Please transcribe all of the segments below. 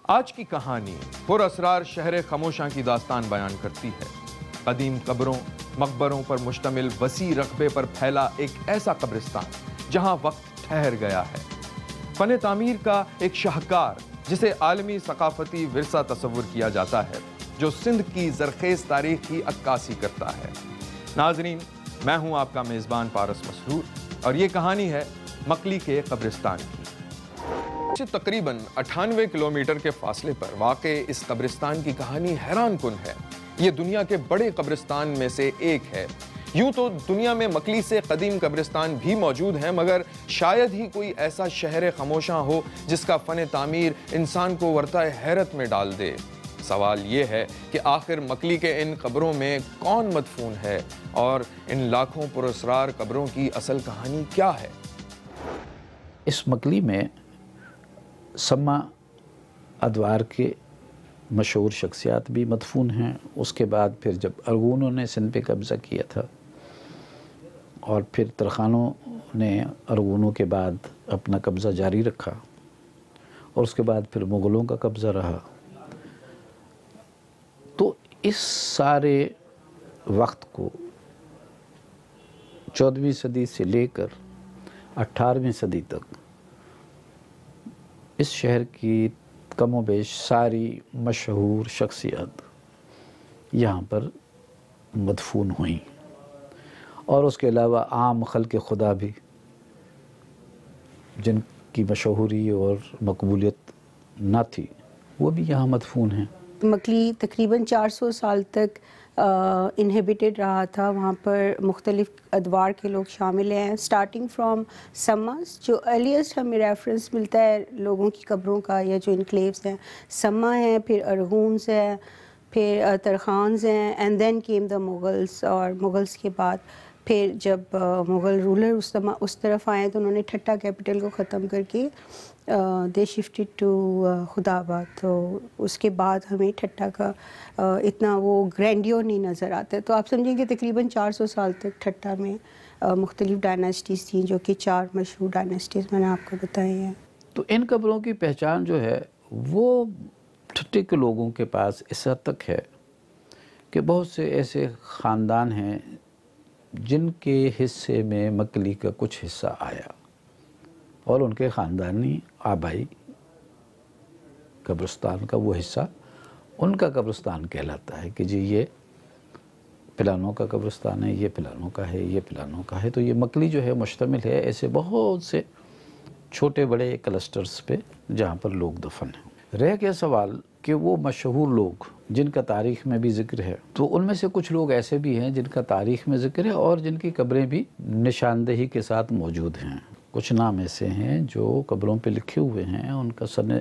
آج کی کہانی پر اسرار شہر خموشاں کی داستان بیان کرتی ہے۔ قدیم قبروں، مقبروں پر مشتمل وسیع رقبے پر پھیلا ایک ایسا قبرستان جہاں وقت ٹھہر گیا ہے۔ فن تعمیر کا ایک شاہکار جسے عالمی ثقافتی ورثہ تصور کیا جاتا ہے، جو سندھ کی زرخیز تاریخ کی عکاسی کرتا ہے۔ ناظرین، میں ہوں آپ کا میزبان پارس مسرور اور یہ کہانی ہے مکلی کے قبرستان کی۔ تقریباً 98 کلومیٹر کے فاصلے پر واقع اس قبرستان کی کہانی حیران کن ہے۔ یہ دنیا کے بڑے قبرستان میں سے ایک ہے۔ یوں تو دنیا میں مکلی سے قدیم قبرستان بھی موجود ہیں، مگر شاید ہی کوئی ایسا شہر خموشاں ہو جس کا فن تعمیر انسان کو ورطہ حیرت میں ڈال دے۔ سوال یہ ہے کہ آخر مکلی کے ان قبروں میں کون مدفون ہے اور ان لاکھوں پراسرار قبروں کی اصل کہانی کیا ہے؟ اس مکلی میں سما ادوار کے مشہور شخصیات بھی مدفون ہیں۔ اس کے بعد پھر جب ارغونوں نے سندھ پہ قبضہ کیا تھا اور پھر ترخانوں نے ارغونوں کے بعد اپنا قبضہ جاری رکھا اور اس کے بعد پھر مغلوں کا قبضہ رہا، تو اس سارے وقت کو 14ویں صدی سے لے کر 18ویں صدی تک اس شہر کی کم و بیش ساری مشہور شخصیات یہاں پر مدفون ہوئیں، اور اس کے علاوہ عام خلق خدا بھی جن کی مشہوری اور مقبولیت نہ تھی وہ بھی یہاں مدفون ہیں۔ مکلی تقریباً 400 سال تک انہیبیٹڈ رہا تھا۔ وہاں پر مختلف ادوار کے لوگ شامل ہیں، سٹارٹنگ فرام سماس، جو ارلیسٹ ہمیں ریفرنس ملتا ہے لوگوں کی قبروں کا یا جو انکلیوز ہیں، سما ہیں، پھر ارغونز ہیں، پھر ترخانز ہیں، اینڈ دین کیم دا مغلس، اور مغلس کے بعد پھر جب مغل رولر اس طرف آئے تو انہوں نے ٹھٹا کیپٹل کو ختم کر کے دے شفٹڈ ٹو خدا آباد، تو اس کے بعد ہمیں ٹھٹا کا اتنا وہ گرینڈیور نہیں نظر آتا ہے۔ تو آپ سمجھیں کہ تقریباً 400 سال تک ٹھٹا میں مختلف ڈائناسٹیز تھیں، جو کہ 4 مشہور ڈائناسٹیز میں نے آپ کو بتائی ہیں۔ تو ان قبروں کی پہچان جو ہے وہ ٹھٹے کے لوگوں کے پاس اس حد تک ہے کہ بہت سے ایسے خاندان ہیں جن کے حصے میں مکلی کا کچھ حصہ آیا اور ان کے خاندانی آبائی قبرستان کا وہ حصہ ان کا قبرستان کہلاتا ہے کہ جی یہ فلانوں کا قبرستان ہے، یہ فلانوں کا ہے، یہ فلانوں کا ہے۔ تو یہ مکلی جو ہے مشتمل ہے ایسے بہت سے چھوٹے بڑے کلسٹرز پہ جہاں پر لوگ دفن ہیں۔ رہ گیا سوال کہ وہ مشہور لوگ جن کا تاریخ میں بھی ذکر ہے، تو ان میں سے کچھ لوگ ایسے بھی ہیں جن کا تاریخ میں ذکر ہے اور جن کی قبریں بھی نشاندہی کے ساتھ موجود ہیں۔ کچھ نام ایسے ہیں جو قبروں پہ لکھے ہوئے ہیں، ان کا سن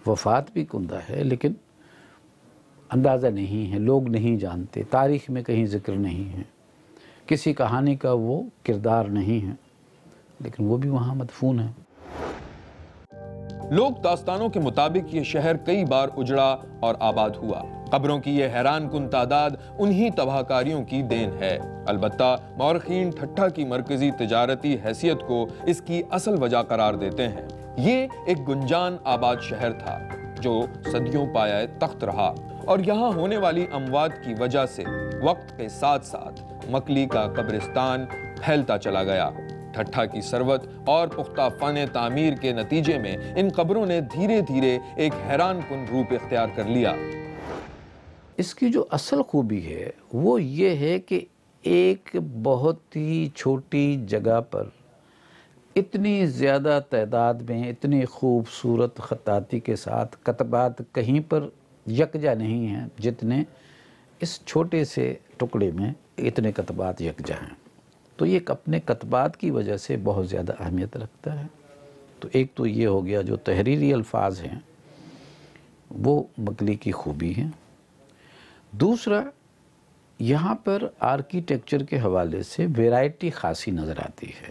وفات بھی کندہ ہے لیکن اندازہ نہیں ہے، لوگ نہیں جانتے، تاریخ میں کہیں ذکر نہیں ہے، کسی کہانی کا وہ کردار نہیں ہے، لیکن وہ بھی وہاں مدفون ہیں۔ لوک داستانوں کے مطابق یہ شہر کئی بار اجڑا اور آباد ہوا۔ قبروں کی یہ حیران کن تعداد انہی تباہ کاریوں کی دین ہے۔ البتہ مورخین ٹھٹھا کی مرکزی تجارتی حیثیت کو اس کی اصل وجہ قرار دیتے ہیں۔ یہ ایک گنجان آباد شہر تھا جو صدیوں پایہ تخت رہا، اور یہاں ہونے والی اموات کی وجہ سے وقت کے ساتھ ساتھ مکلی کا قبرستان پھیلتا چلا گیا۔ ٹھٹھا کی ثروت اور پختہ فن تعمیر کے نتیجے میں ان قبروں نے دھیرے دھیرے ایک حیران کن روپ اختیار کر لیا۔ اس کی جو اصل خوبی ہے وہ یہ ہے کہ ایک بہت ہی چھوٹی جگہ پر اتنی زیادہ تعداد میں اتنی خوبصورت خطاطی کے ساتھ کتبات کہیں پر یکجا نہیں ہیں جتنے اس چھوٹے سے ٹکڑے میں اتنے کتبات یکجا ہیں۔ تو یہ اپنے کتبات کی وجہ سے بہت زیادہ اہمیت رکھتا ہے۔ تو ایک تو یہ ہو گیا جو تحریری الفاظ ہیں وہ مکلی کی خوبی ہیں۔ دوسرا، یہاں پر آرکیٹیکچر کے حوالے سے ویرائٹی خاصی نظر آتی ہے۔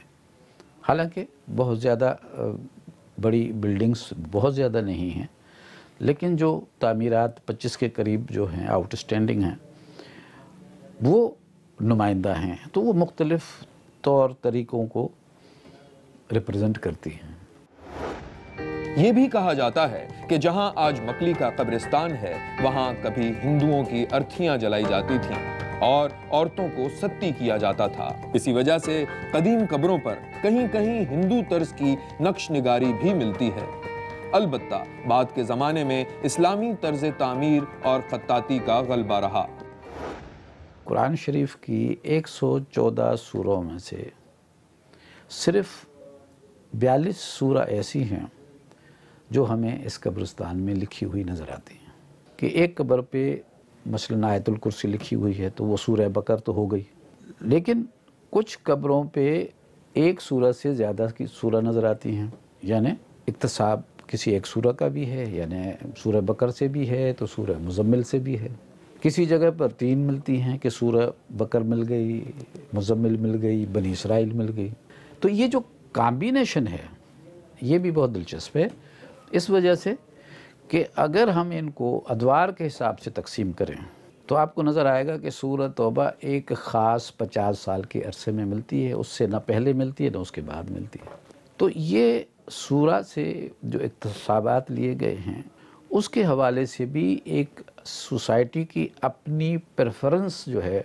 حالانکہ بہت زیادہ بڑی بلڈنگز بہت زیادہ نہیں ہیں، لیکن جو تعمیرات 25 کے قریب جو ہیں آؤٹ اسٹینڈنگ ہیں وہ نمائندہ ہیں، تو وہ مختلف طور طریقوں کو ریپرزنٹ کرتی ہیں۔ یہ بھی کہا جاتا ہے کہ جہاں آج مکلی کا قبرستان ہے وہاں کبھی ہندوؤں کی ارتھیاں جلائی جاتی تھیں اور عورتوں کو ستی کیا جاتا تھا۔ اسی وجہ سے قدیم قبروں پر کہیں کہیں ہندو طرز کی نقش نگاری بھی ملتی ہے۔ البتہ بعد کے زمانے میں اسلامی طرز تعمیر اور خطاطی کا غلبہ رہا۔ قرآن شریف کی 114 سوروں میں سے صرف 42 سورہ ایسی ہیں جو ہمیں اس قبرستان میں لکھی ہوئی نظر آتی ہیں کہ ایک قبر پہ مثلاً آیت الکرسی لکھی ہوئی ہے تو وہ سورہ بقر تو ہو گئی، لیکن کچھ قبروں پہ ایک سورہ سے زیادہ کی سورہ نظر آتی ہیں، یعنی اقتصاب کسی ایک سورہ کا بھی ہے، یعنی سورہ بقر سے بھی ہے تو سورہ مزمل سے بھی ہے۔ کسی جگہ پر 3 ملتی ہیں کہ سورہ بقر مل گئی، مزمل مل گئی، بنی اسرائیل مل گئی۔ تو یہ جو کامبینیشن ہے یہ بھی بہت دلچسپ ہے، اس وجہ سے کہ اگر ہم ان کو ادوار کے حساب سے تقسیم کریں تو آپ کو نظر آئے گا کہ سورہ توبہ ایک خاص 50 سال کے عرصے میں ملتی ہے، اس سے نہ پہلے ملتی ہے نہ اس کے بعد ملتی ہے۔ تو یہ سورہ سے جو اقتصابات لیے گئے ہیں اس کے حوالے سے بھی ایک سوسائٹی کی اپنی پریفرنس جو ہے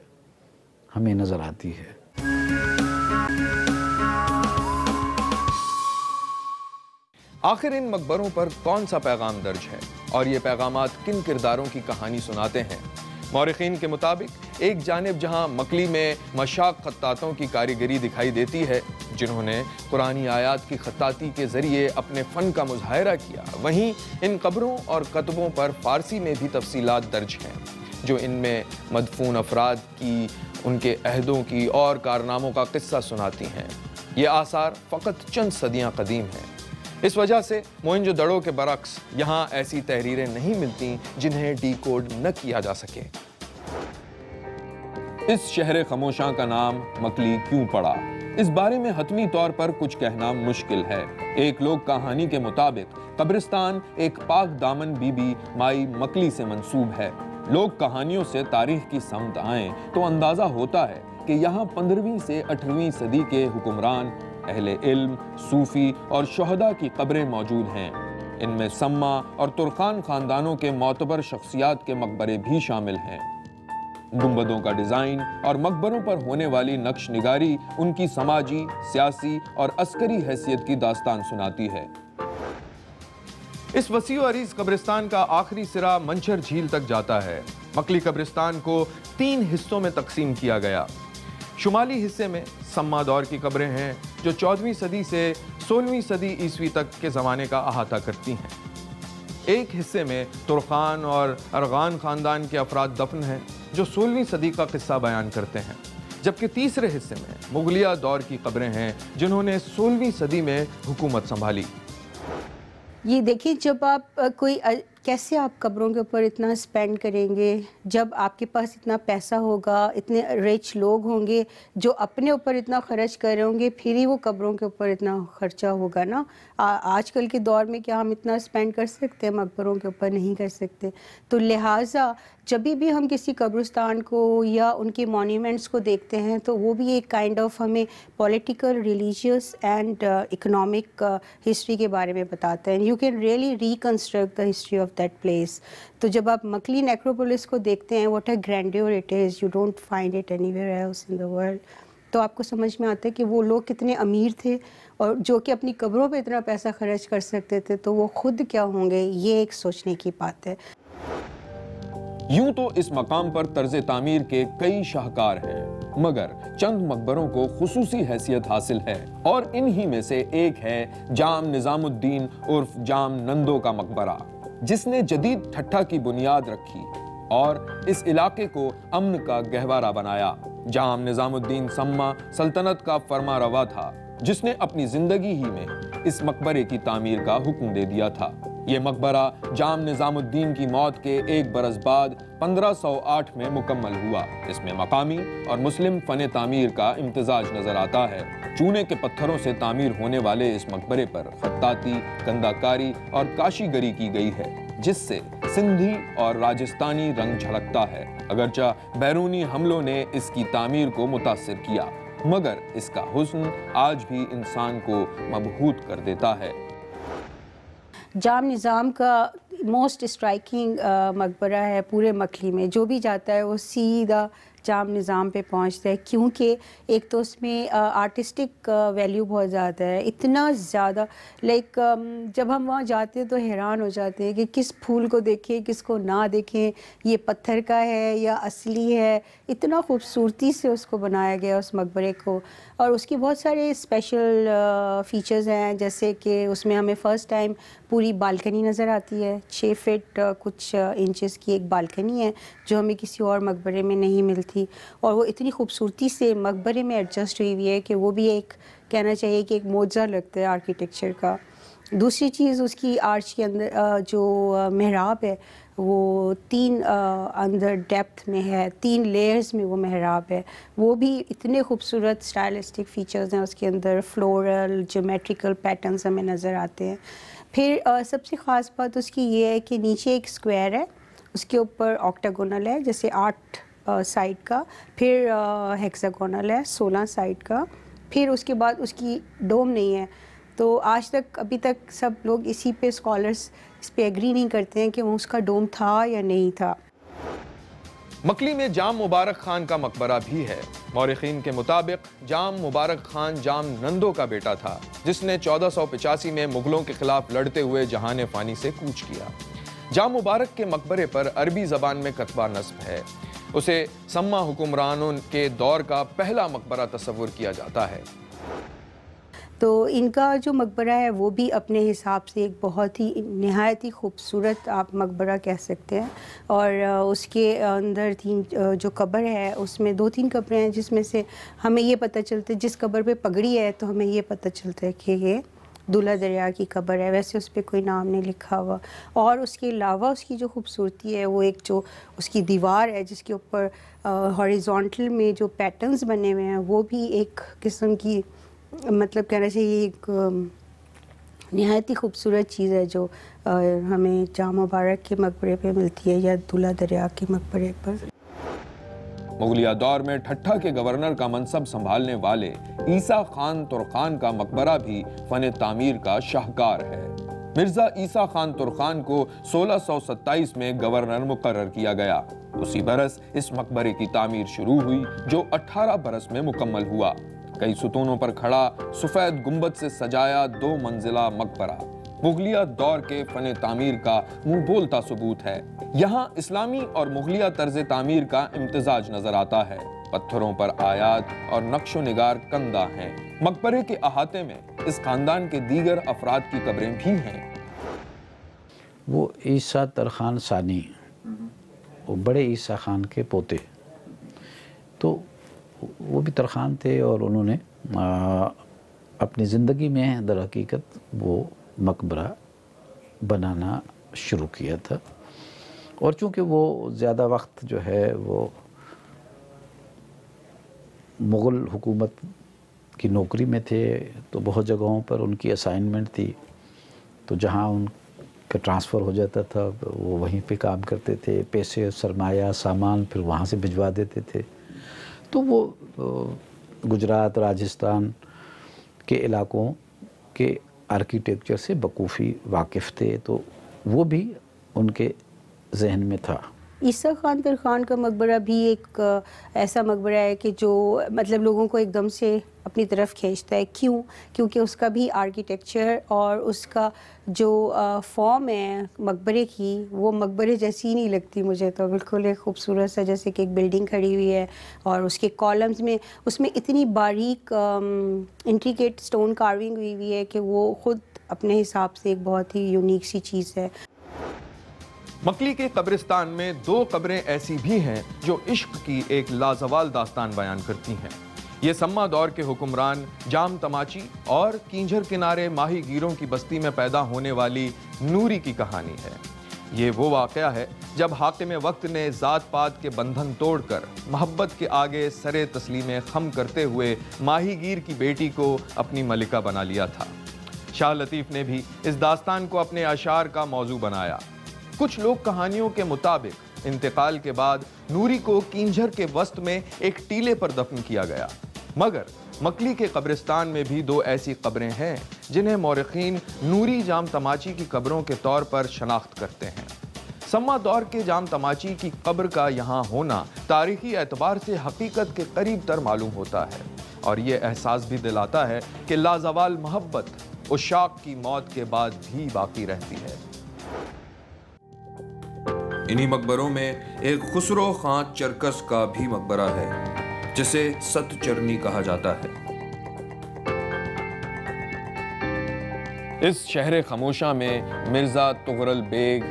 ہمیں نظر آتی ہے۔ آخر ان مقبروں پر کون سا پیغام درج ہے اور یہ پیغامات کن کرداروں کی کہانی سناتے ہیں؟ مورخین کے مطابق ایک جانب جہاں مکلی میں مشاق خطاطوں کی کاریگری دکھائی دیتی ہے جنہوں نے قرآنی آیات کی خطاطی کے ذریعے اپنے فن کا مظاہرہ کیا، وہیں ان قبروں اور کتبوں پر فارسی میں بھی تفصیلات درج ہیں جو ان میں مدفون افراد کی، ان کے عہدوں کی اور کارناموں کا قصہ سناتی ہیں۔ یہ آثار فقط چند صدیاں قدیم ہیں، اس وجہ سے موئنجو دڑو کے برعکس یہاں ایسی تحریریں نہیں ملتی جنہیں ڈی کوڈ نہ کیا جا سکے۔ اس شہر خاموشاں کا نام مکلی کیوں پڑا؟ اس بارے میں حتمی طور پر کچھ کہنا مشکل ہے۔ ایک لوک کہانی کے مطابق قبرستان ایک پاک دامن بی بی مائی مکلی سے منسوب ہے۔ لوک کہانیوں سے تاریخ کی سمت آئیں تو اندازہ ہوتا ہے کہ یہاں 15ویں سے 18ویں صدی کے حکمران، اہل علم، صوفی اور شہداء کی قبریں موجود ہیں۔ ان میں سما اور ترخان خاندانوں کے معتبر شخصیات کے مقبرے بھی شامل ہیں۔ گنبدوں کا ڈیزائن اور مقبروں پر ہونے والی نقش نگاری ان کی سماجی، سیاسی اور عسکری حیثیت کی داستان سناتی ہے۔ اس وسیع و عریض قبرستان کا آخری سرا منچر جھیل تک جاتا ہے۔ مکلی قبرستان کو 3 حصوں میں تقسیم کیا گیا۔ شمالی حصے میں سما دور کی قبریں ہیں جو 14ویں صدی سے 16ویں صدی عیسوی تک کے زمانے کا احاطہ کرتی ہیں۔ ایک حصے میں ترخان اور ارغان خاندان کے افراد دفن ہیں جو 16ویں صدی کا قصہ بیان کرتے ہیں، جبکہ تیسرے حصے میں مغلیہ دور کی قبریں ہیں جنہوں نے 16ویں صدی میں حکومت سنبھالی۔ یہ دیکھیں، جب آپ کیسے آپ قبروں کے اوپر اتنا سپینڈ کریں گے جب آپ کے پاس اتنا پیسہ ہوگا، اتنے رچ لوگ ہوں گے جو اپنے اوپر اتنا خرچ کر رہے ہوں گے، پھر ہی وہ قبروں کے اوپر اتنا خرچہ ہوگا نا۔ آج کل کے دور میں کیا ہم اتنا سپینڈ کر سکتے ہیں؟ مقبروں کے اوپر نہیں کر سکتے۔ تو لہٰذا جب بھی ہم کسی قبرستان کو یا ان کے مونیومنٹس کو دیکھتے ہیں تو وہ بھی ایک کائنڈ آف ہمیں political, religious and economic history کے بارے میں بتاتا ہے۔ You can really reconstruct the history of that place. تو جب آپ مکلی نیکروپولس کو دیکھتے ہیں، what a grandeur it is, you don't find it anywhere else in the world, تو آپ کو سمجھ میں آتا ہے کہ وہ لوگ کتنے امیر تھے اور جو کہ اپنی قبروں پہ اتنا پیسہ خرچ کر سکتے تھے، تو وہ خود کیا ہوں گے، یہ ایک سوچنے کی بات ہے۔ یوں تو اس مقام پر طرز تعمیر کے کئی شاہکار ہیں، مگر چند مقبروں کو خصوصی حیثیت حاصل ہے، اور انہی میں سے ایک ہے جام نظام الدین عرف جام نندو کا مقبرہ، جس نے جدید ٹھٹھا کی بنیاد رکھی اور اس علاقے کو امن کا گہوارہ بنایا۔ جام نظام الدین سما سلطنت کا فرما روا تھا جس نے اپنی زندگی ہی میں اس مقبرے کی تعمیر کا حکم دے دیا تھا۔ یہ مقبرہ جام نظام الدین کی موت کے 1 برس بعد 1508 میں مکمل ہوا۔ اس میں مقامی اور مسلم فن تعمیر کا امتزاج نظر آتا ہے۔ چونے کے پتھروں سے تعمیر ہونے والے اس مقبرے پر خطاطی، کندہ کاری اور کاشی گری کی گئی ہے، جس سے سندھی اور راجستانی رنگ جھلکتا ہے۔ اگرچہ بیرونی حملوں نے اس کی تعمیر کو متاثر کیا، مگر اس کا حسن آج بھی انسان کو مبہوت کر دیتا ہے۔ جام نظام کا موسٹ اسٹرائکنگ مقبرہ ہے پورے مکلی میں. جو بھی جاتا ہے وہ سیدھا جام نظام پہ پہنچتا ہے, کیونکہ ایک تو اس میں آرٹسٹک ویلیو بہت زیادہ ہے, اتنا زیادہ لائک جب ہم وہاں جاتے ہیں تو حیران ہو جاتے ہیں کہ کس پھول کو دیکھیں کس کو نہ دیکھیں, یہ پتھر کا ہے یا اصلی ہے. اتنا خوبصورتی سے اس کو بنایا گیا اس مقبرے کو, اور اس کی بہت سارے اسپیشل فیچرز ہیں, جیسے کہ اس میں ہمیں فرسٹ ٹائم پوری بالکنی نظر آتی ہے. 6 فٹ کچھ انچز کی ایک بالکنی ہے جو ہمیں کسی اور مقبرے میں نہیں ملتی, اور وہ اتنی خوبصورتی سے مقبرے میں ایڈجسٹ ہوئی ہوئی ہے کہ وہ بھی ایک کہنا چاہیے کہ ایک معجزہ لگتا ہے آرکیٹیکچر کا. دوسری چیز اس کی آرچ کے اندر جو محراب ہے وہ 3 اندر ڈیپتھ میں ہے, 3 لیئرز میں وہ محراب ہے. وہ بھی اتنے خوبصورت اسٹائلسٹک فیچرز ہیں اس کے اندر, فلورل جیومیٹریکل پیٹرنز ہمیں نظر آتے ہیں. پھر سب سے خاص بات اس کی یہ ہے کہ نیچے ایک اسکوائر ہے, اس کے اوپر آکٹاگونل ہے جیسے 8 سائڈ کا, پھر ہیکساگونل ہے 16 سائڈ کا, پھر اس کے بعد اس کی ڈوم نہیں ہے. تو آج تک ابھی تک سب لوگ اسی پہ اسکالرس اس پہ ایگری نہیں کرتے ہیں کہ وہ اس کا ڈوم تھا یا نہیں تھا. مکلی میں جام مبارک خان کا مقبرہ بھی ہے. مورخین کے مطابق جام مبارک خان جام نندو کا بیٹا تھا, جس نے 1485 میں مغلوں کے خلاف لڑتے ہوئے جہان فانی سے کوچ کیا. جام مبارک کے مقبرے پر عربی زبان میں کتبہ نصب ہے. اسے سما حکمرانوں کے دور کا پہلا مقبرہ تصور کیا جاتا ہے. تو ان کا جو مقبرہ ہے وہ بھی اپنے حساب سے ایک بہت ہی نہایت ہی خوبصورت آپ مقبرہ کہہ سکتے ہیں. اور اس کے اندر 3 جو قبر ہے اس میں 2-3 قبریں ہیں جس میں سے ہمیں یہ پتہ چلتا ہے, جس قبر پہ پگڑی ہے تو ہمیں یہ پتہ چلتا ہے کہ یہ دولہ دریا کی قبر ہے, ویسے اس پہ کوئی نام نہیں لکھا ہوا. اور اس کے علاوہ اس کی جو خوبصورتی ہے وہ ایک جو اس کی دیوار ہے جس کے اوپر ہاریزونٹل میں جو پیٹرنز بنے ہوئے ہیں وہ بھی ایک قسم کی مطلب کہنا چاہیے ایک نہایت ہی خوبصورت چیز ہے جو ہمیں جام مبارک کے مقبرے پہ ملتی ہے یا دولہ دریا کے مقبرے پر. مغلیہ دور میں ٹھٹھا کے گورنر کا منصب سنبھالنے والے عیسیٰ خان ترخان کا مقبرہ بھی فن تعمیر کا شاہکار ہے. مرزا عیسیٰ خان ترخان کو 1627 میں گورنر مقرر کیا گیا. اسی برس اس مقبرے کی تعمیر شروع ہوئی جو 18 برس میں مکمل ہوا. کئی ستونوں پر کھڑا سفید گنبد سے سجایا 2 منزلہ مقبرہ مغلیہ دور کے فن تعمیر کا منہ بولتا ثبوت ہے. یہاں اسلامی اور مغلیہ طرز تعمیر کا امتزاج نظر آتا ہے. پتھروں پر آیات اور نقش و نگار کندہ ہیں. مقبرے کے احاطے میں اس خاندان کے دیگر افراد کی قبریں بھی ہیں. وہ عیسیٰ ترخان ثانی, وہ بڑے عیسیٰ خان کے پوتے, تو وہ بھی ترخان تھے اور انہوں نے اپنی زندگی میں در حقیقت وہ مقبرہ بنانا شروع کیا تھا. اور چونکہ وہ زیادہ وقت جو ہے وہ مغل حکومت کی نوکری میں تھے تو بہت جگہوں پر ان کی اسائنمنٹ تھی, تو جہاں ان کا ٹرانسفر ہو جاتا تھا وہ وہیں پہ کام کرتے تھے. پیسے سرمایہ سامان پھر وہاں سے بھجوا دیتے تھے. تو وہ گجرات راجستھان کے علاقوں کے آرکیٹیکچر سے بخوبی واقف تھے, تو وہ بھی ان کے ذہن میں تھا. عیسیٰ خان ترخان کا مقبرہ بھی ایک ایسا مقبرہ ہے کہ جو مطلب لوگوں کو ایک دم سے اپنی طرف کھینچتا ہے. کیوں؟ کیونکہ اس کا بھی آرکیٹیکچر اور اس کا جو فارم ہے مقبرے کی وہ مقبرے جیسی ہی نہیں لگتی مجھے. تو بالکل ایک خوبصورت سا جیسے کہ ایک بلڈنگ کھڑی ہوئی ہے اور اس کے کالمز میں اس میں اتنی باریک انٹریکیٹ سٹون کارونگ ہوئی ہوئی ہے کہ وہ خود اپنے حساب سے ایک بہت ہی یونیک سی چیز ہے. مکلی کے قبرستان میں 2 قبریں ایسی بھی ہیں جو عشق کی ایک لازوال داستان بیان کرتی ہیں. یہ سما دور کے حکمران جام تماچی اور کینجھر کنارے ماہی گیروں کی بستی میں پیدا ہونے والی نوری کی کہانی ہے. یہ وہ واقعہ ہے جب حاکم وقت نے ذات پات کے بندھن توڑ کر محبت کے آگے سر تسلیم خم کرتے ہوئے ماہی گیر کی بیٹی کو اپنی ملکہ بنا لیا تھا. شاہ لطیف نے بھی اس داستان کو اپنے اشعار کا موضوع بنایا. کچھ لوگ کہانیوں کے مطابق انتقال کے بعد نوری کو کینجھر کے وسط میں ایک ٹیلے پر دفن کیا گیا, مگر مکلی کے قبرستان میں بھی 2 ایسی قبریں ہیں جنہیں مورخین نوری جام تماچی کی قبروں کے طور پر شناخت کرتے ہیں۔ سما دور کے جام تماچی کی قبر کا یہاں ہونا تاریخی اعتبار سے حقیقت کے قریب تر معلوم ہوتا ہے، اور یہ احساس بھی دلاتا ہے کہ لازوال محبت عشاق کی موت کے بعد بھی باقی رہتی ہے۔ انہی مقبروں میں ایک خسرو خان چرکس کا بھی مقبرہ ہے، جسے ست چرنی کہا جاتا ہے۔ اس شہر خموشاں میں مرزا تغرل بیگ،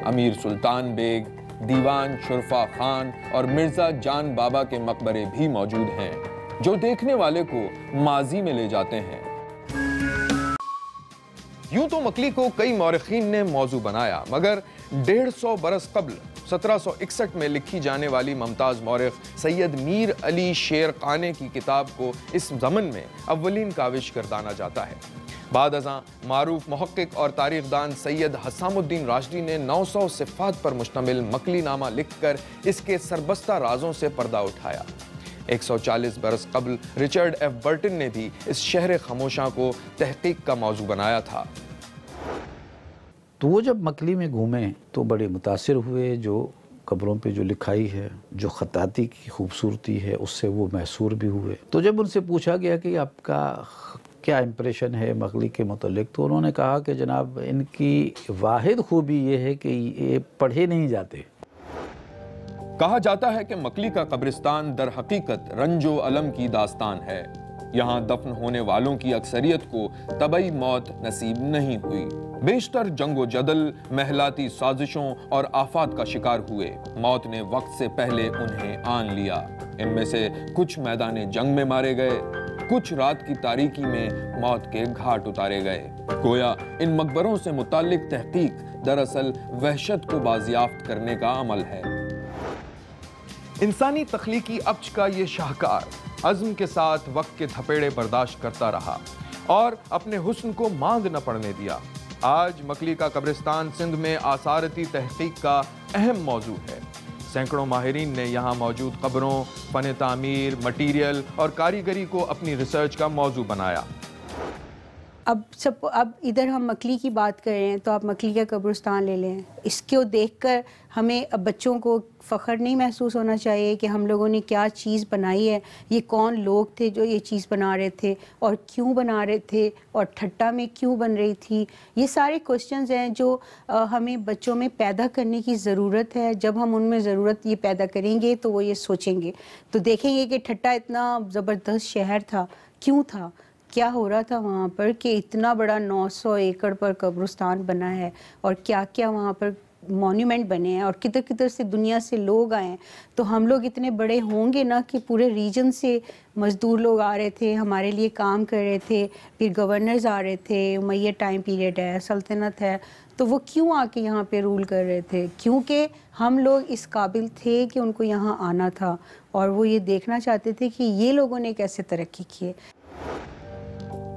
امیر سلطان بیگ، دیوان شرفا خان اور مرزا جان بابا کے مقبرے بھی موجود ہیں، جو دیکھنے والے کو ماضی میں لے جاتے ہیں۔ یوں تو مکلی کو کئی مورخین نے موضوع بنایا، مگر 150 برس قبل 1761 میں لکھی جانے والی ممتاز مورخ سید میر علی شیر قانے کی کتاب کو اس ضمن میں اولین کاوش گردانا جاتا ہے۔ بعد ازاں معروف محقق اور تاریخ دان سید حسام الدین راشدی نے 900 صفات پر مشتمل مکلی نامہ لکھ کر اس کے سربستہ رازوں سے پردہ اٹھایا۔ 140 برس قبل رچرڈ ایف برٹن نے بھی اس شہر خموشاں کو تحقیق کا موضوع بنایا تھا۔ تو وہ جب مکلی میں گھومے تو بڑے متاثر ہوئے، جو قبروں پہ جو لکھائی ہے، جو خطاطی کی خوبصورتی ہے، اس سے وہ محصور بھی ہوئے۔ تو جب ان سے پوچھا گیا کہ آپ کا کیا امپریشن ہے مکلی کے متعلق، تو انہوں نے کہا کہ جناب ان کی واحد خوبی یہ ہے کہ یہ پڑھے نہیں جاتے۔ کہا جاتا ہے کہ مکلی کا قبرستان در حقیقت رنج و الم کی داستان ہے۔ یہاں دفن ہونے والوں کی اکثریت کو طبعی موت نصیب نہیں ہوئی، بیشتر جنگ و جدل، محلاتی سازشوں اور آفات کا شکار ہوئے۔ موت نے وقت سے پہلے انہیں آن لیا۔ ان میں سے کچھ میدان جنگ میں مارے گئے، کچھ رات کی تاریکی میں موت کے گھاٹ اتارے گئے۔ گویا ان مقبروں سے متعلق تحقیق دراصل وحشت کو بازیافت کرنے کا عمل ہے۔ انسانی تخلیقی ابج کا یہ شاہکار عزم کے ساتھ وقت کے دھپیڑے برداشت کرتا رہا اور اپنے حسن کو ماند نہ پڑنے دیا۔ آج مکلی کا قبرستان سندھ میں آثارتی تحقیق کا اہم موضوع ہے۔ سینکڑوں ماہرین نے یہاں موجود قبروں، فن تعمیر، مٹیریل اور کاریگری کو اپنی ریسرچ کا موضوع بنایا۔ اب ادھر ہم مکلی کی بات کر رہے ہیں تو آپ مکلی کا قبرستان لے لیں، اس کو دیکھ کر ہمیں اب بچوں کو فخر نہیں محسوس ہونا چاہیے کہ ہم لوگوں نے کیا چیز بنائی ہے، یہ کون لوگ تھے جو یہ چیز بنا رہے تھے اور کیوں بنا رہے تھے اور ٹھٹا میں کیوں بن رہی تھی۔ یہ سارے کوسچنز ہیں جو ہمیں بچوں میں پیدا کرنے کی ضرورت ہے۔ جب ہم ان میں ضرورت یہ پیدا کریں گے تو وہ یہ سوچیں گے، تو دیکھیں گے کہ ٹھٹا اتنا زبردست شہر تھا، کیوں تھا، کیا ہو رہا تھا وہاں پر کہ اتنا بڑا 900 ایکڑ پر قبرستان بنا ہے، اور کیا کیا وہاں پر مونیومنٹ بنے ہیں، اور کدھر کدھر سے دنیا سے لوگ آئے ہیں۔ تو ہم لوگ اتنے بڑے ہوں گے نا کہ پورے ریجن سے مزدور لوگ آ رہے تھے، ہمارے لیے کام کر رہے تھے، پھر گورنرز آ رہے تھے، امیہ ٹائم پیریڈ ہے، سلطنت ہے، تو وہ کیوں آ کے یہاں پہ رول کر رہے تھے؟ کیونکہ ہم لوگ اس قابل تھے کہ ان کو یہاں آنا تھا، اور وہ یہ دیکھنا چاہتے تھے کہ یہ لوگوں نے کیسے ترقی کی ہے۔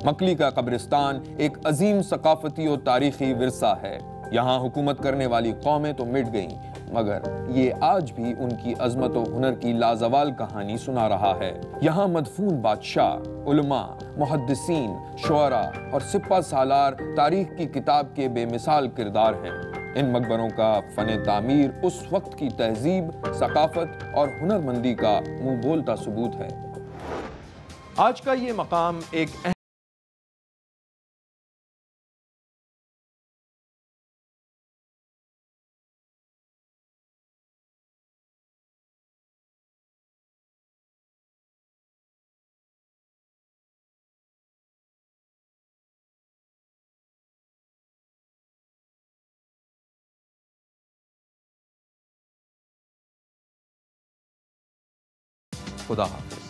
مکلی کا قبرستان ایک عظیم ثقافتی اور تاریخی ورثہ ہے۔ یہاں حکومت کرنے والی قومیں تو مٹ گئیں، مگر یہ آج بھی ان کی عظمت و ہنر کی لازوال کہانی سنا رہا ہے۔ یہاں مدفون بادشاہ، علماء، محدثین، شعراء اور سپہ سالار تاریخ کی کتاب کے بے مثال کردار ہیں۔ ان مقبروں کا فن تعمیر اس وقت کی تہذیب، ثقافت اور ہنرمندی کا منہ بولتا ثبوت ہے۔ آج کا یہ مقام ایک خدا حافظ۔